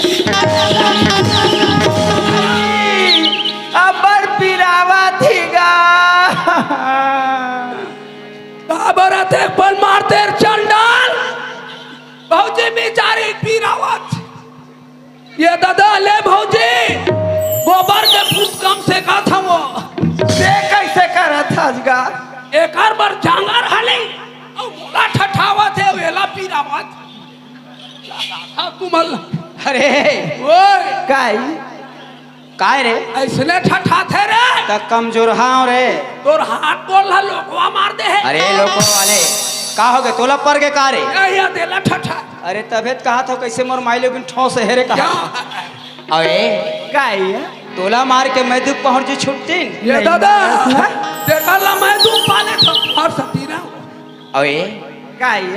अबर पिरावा थीगा बाबरत एक बल मारते चंडाल भौजी बेचारी पीरावत ये दादा ले भौजी गोबर के फूस कम से का था वो से कैसे करत हजगा एक बार जांगर हले और मोला ठठावत है वेला पीरावत हाँ तुमल अरे ओए काय रे ऐसने ठठाते रे तक कमजोर हाँ रे तोर हाथ बोल लोकवा मार दे है अरे लोगों वाले का हो गए तोला पर के का रे ये देला ठठा अरे तबियत कहा था कैसे मोर माइलो बिन ठोस हेरे कहा अरे काई तोला मार के मैं दुख पहुंच जी छुट्टी ये दादा देखा ला मैं तू पाले तो और सतीरा अरे काई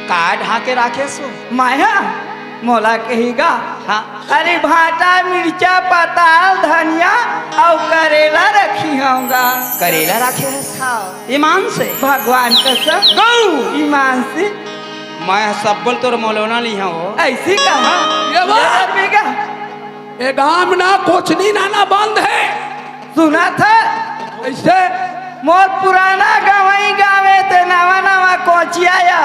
का ढाके राखे सो माया मोला कहीगा हाँ अरे भाटा मिर्चा पताल धनिया और करेला रखी होगा करेला राखे हाँ ईमान से भगवान कसम गौ ईमान से मैं सब बोल तोर मौलौना ली हूँ ऐसी कहा ये बात ये गांव ना कोचनी नाना बंद है सुना था ऐसे मोर पुराना गवई गावे ते नवा नवा कोचिया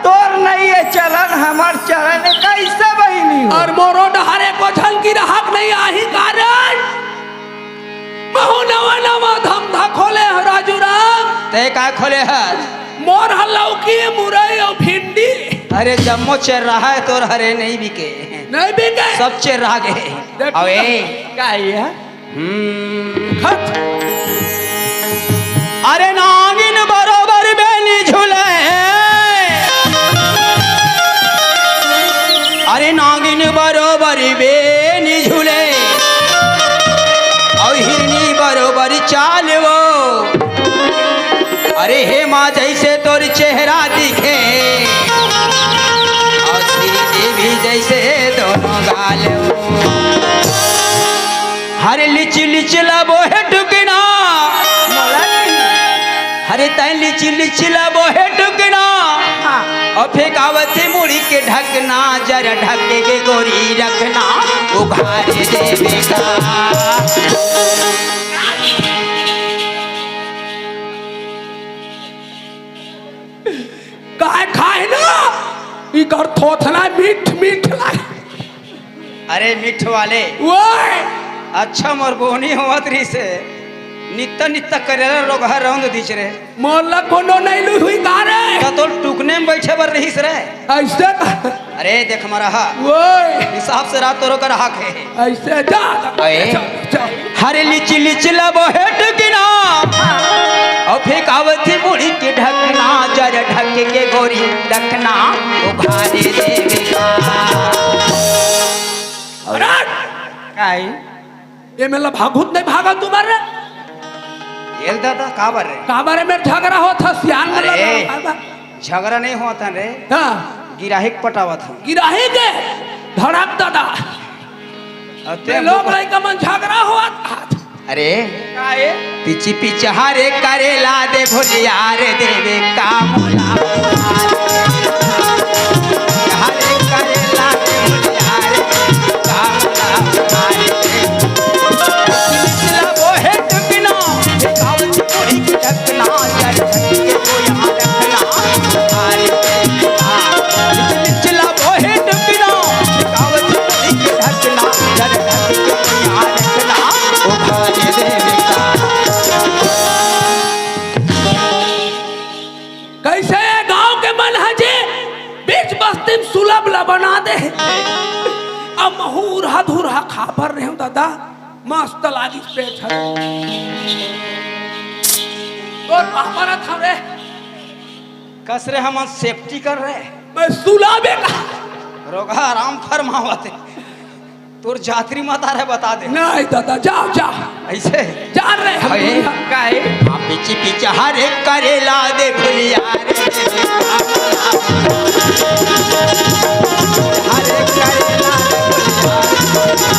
तोर नहीं है चलन हमर चलन कैसे बहिनी हो और मोरो डहारे को झलकी रहक नहीं आही कारण महु नवा नवा धमधा खोले है राजू राम ते का खोले है मोर हलौकी मुरई और भिंडी अरे जम्मो चेर रहा है तोर हरे नहीं बिके नहीं बिके सब चेर रह गए देखो अबे काई है खत अरे नागिन बरोबर बेली झूले अरे नागिन बरोबर बेली झूले और हिरनी बरोबर चाल वो अरे हे माँ जैसे तोर चेहरा दिखे और श्री देवी जैसे दोनों गाल हरे लिच लिच लबो है टुकना हरे तै लिच लिच लबो है टुकना हाँ और फेंकावती मुड़ी के ढकना जरा ढके के गोरी रखना उघार देवेगा ई कर थोथना मीठ मीठ लागे अरे मिठ वाले ओए अच्छा मोर बोहनी होवत रही से नित्ता नित्ता करेला लोग हर रौंद दीच रे मोला कोनो नहीं लुई हुई का रे का तो टुकने में बैठे बर रही रे ऐसे का अरे देख हमारा हा ओए हिसाब से रात तोरो कर हक है ऐसे जा अए। चल हरे लिची लिचला बहेट गिना और फेंकावती मुड़ी के ढकना जर ढक के गोरी रखना उघारे देवेगा अरे काई ये मेला भागुत नहीं भागा तुम्हारे येल दादा का बर रे का बारे में झगड़ा हो था सियान में अरे। लगा झगड़ा नहीं हुआ था रे हां गिराहिक पटावत था गिराही के धड़क दादा ते लोग नहीं का मन झगड़ा हुआ था अरे काए पिची पिचहारे करेला दे भोलिया रे देवे का मोला हरे करेला दे भोलिया रे का मोला पिछला वो है बिना कावच पूरी की ढकना जर ढक के को यहाँ रखना हरे पिछला वो है बिना कावच पूरी की ढकना जर ढक के को यहाँ रखना उखाड़े देवेगा कैसे गांव के मनहजे बीच बस्ती में सुलभ ला बना दे अब महूर हधुरा खाबर रहे हूं दादा मस्त लागी पेट है और हमारा था रे कस रे हम सेफ्टी कर रहे मैं सुलाबे का रोगा आराम फरमावते तोर जात्री माता रे बता दे नहीं दादा जाओ जाओ ऐसे जान रहे हम अरे दुनिया। काहे हम पीछे पीछे हरे करेला दे भुलिया रे हरे करेला दे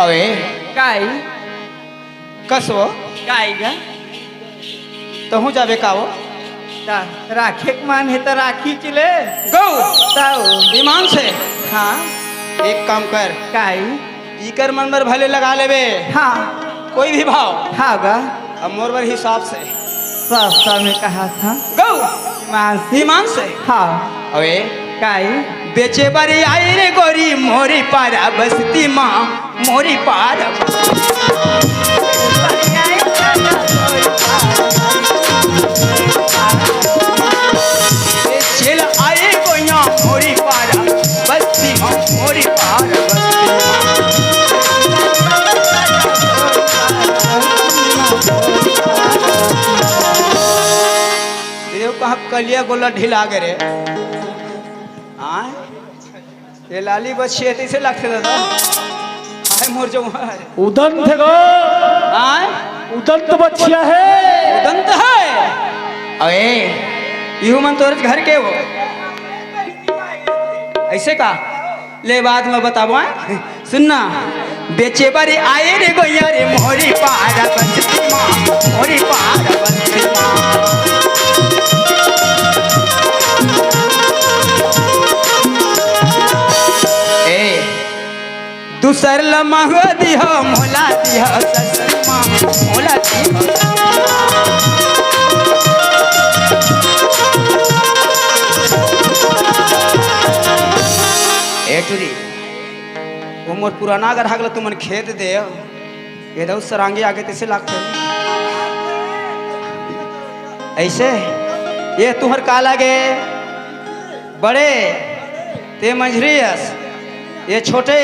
अवे काई कसो काई गा तहु जाबे काओ ता राखे के मान है तो राखी चले गौ ताओ ईमान से हाँ एक काम कर काई इकर मन पर भले लगा लेबे हाँ कोई भी भाव हाँ गा अब मोर बर हिसाब से सस्ता में कहा था गौ मानसी ईमान से हाँ अवे काई बेचे बरी आई रे गोरी मोरी पारा बसती माँ मोरी पारा चल आए गोया मोरी पारा बसती माँ मोरी पारा बसती माँ कहा कलिया गोला ढिला गे रे हाँ ये लाली बस 36 लाख से दादा हाय मोर जो उदंत है गो हाँ उदंत बच्चिया है दंत है अरे यू मन तोर घर के हो ऐसे का ले बाद में बताबो सुनना बेचे बारे आए रे गोया रे मोरी पारा बंसती माँ मोरी पारा बंसती माँ दूसर लमह दिह मोला दिह ससुमा मोला दिह एटरी वो मोर पुराना अगर हगला तुमन खेत दे ये दो सरांगे आगे तैसे लागते ऐसे ये तुहर का लागे बड़े ते मंझरियस ये छोटे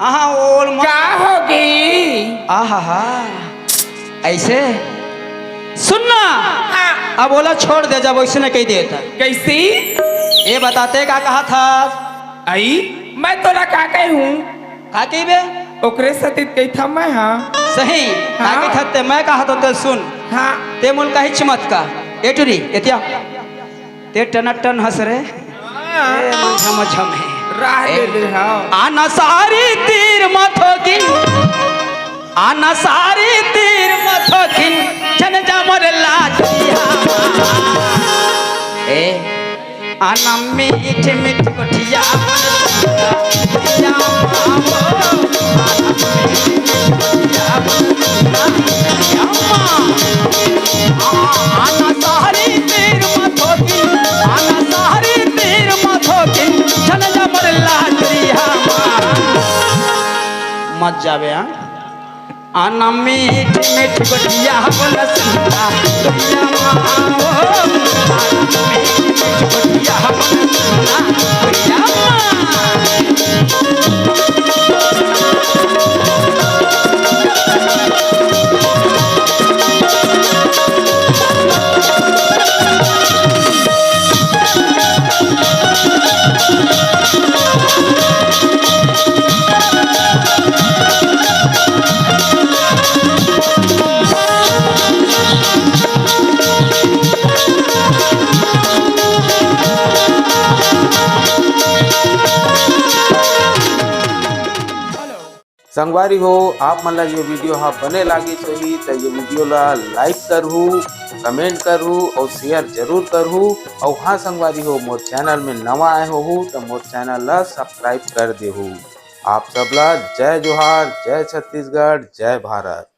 आहा ओल क्या होगी आहा हा ऐसे सुनना हाँ, अब बोला छोड़ दे, जब वैसे कही देता। कैसी ये बताते का कहा था? आई मैं तोरा का कही हूँ का कही बे? ओकरे सतीत कही था मैं। हाँ सही का हाँ। कही था? मैं कहा तो सुन, हाँ ते मुल का हिच मत का एटुरी एतिया ते टन हंस रे ए मन झम है राह ले ले। हाँ आना सारी तीर मथोकिन, आना सारी तीर मथोकिन, जन जामर लाजिया ए आना मीठ मीठ कोठिया आना सारी तीर मथोकिन, आना सारी तीर मथोकिन, जन जामर लाजिया मत जावे। हाँ आना मीठ मीठ गोटिया बनसुना गोटिया माओ, आना मीठ मीठ गोटिया बनसुना गोटिया संगवारी हो आप मन ला ये वीडियो हा बने लागी होही तो ये वीडियो ला लाइक करहू, कमेंट करहू और शेयर जरूर करहू। और हाँ संगवारी हो मोर चैनल में नवा आए हो तो मोर चैनल ला सब्सक्राइब कर देहू। आप सब ला जय जोहार, जय छत्तीसगढ़, जय भारत।